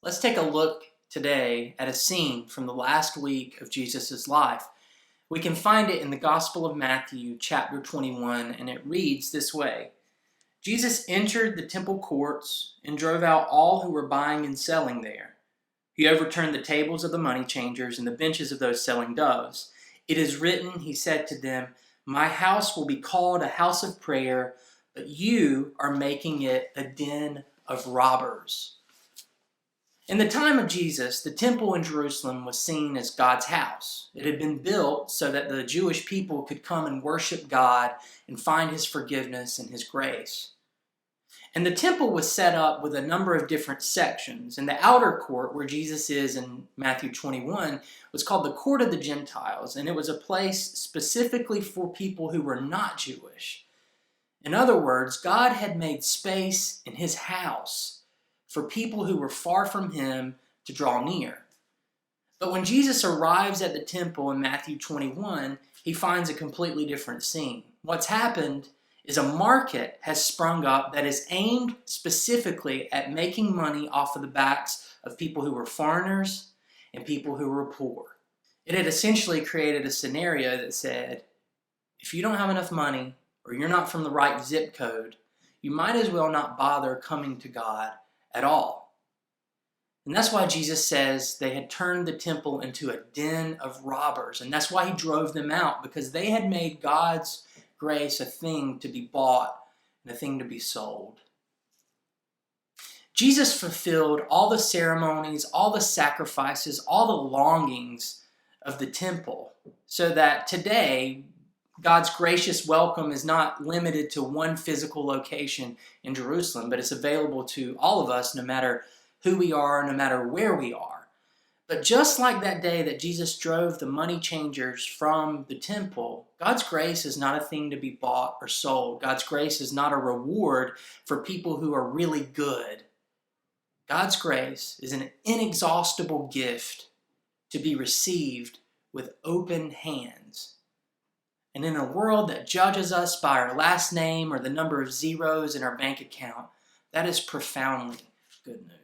Let's take a look today at a scene from the last week of Jesus' life. We can find it in the Gospel of Matthew, chapter 21, and it reads this way. Jesus entered the temple courts and drove out all who were buying and selling there. He overturned the tables of the money changers and the benches of those selling doves. It is written, he said to them, "My house will be called a house of prayer, but you are making it a den of robbers." In the time of Jesus, the temple in Jerusalem was seen as God's house. It had been built so that the Jewish people could come and worship God and find his forgiveness and his grace. And the temple was set up with a number of different sections. And the outer court, where Jesus is in Matthew 21, was called the Court of the Gentiles. And it was a place specifically for people who were not Jewish. In other words, God had made space in his house for people who were far from him to draw near. But when Jesus arrives at the temple in Matthew 21, he finds a completely different scene. What's happened is a market has sprung up that is aimed specifically at making money off of the backs of people who were foreigners and people who were poor. It had essentially created a scenario that said, if you don't have enough money or you're not from the right zip code, you might as well not bother coming to God at all. And that's why Jesus says they had turned the temple into a den of robbers. And that's why he drove them out, because they had made God's grace a thing to be bought and a thing to be sold. Jesus fulfilled all the ceremonies, all the sacrifices, all the longings of the temple, so that today God's gracious welcome is not limited to one physical location in Jerusalem, but it's available to all of us no matter who we are, no matter where we are. But just like that day that Jesus drove the money changers from the temple, God's grace is not a thing to be bought or sold. God's grace is not a reward for people who are really good. God's grace is an inexhaustible gift to be received with open hands. And in a world that judges us by our last name or the number of zeros in our bank account, that is profoundly good news.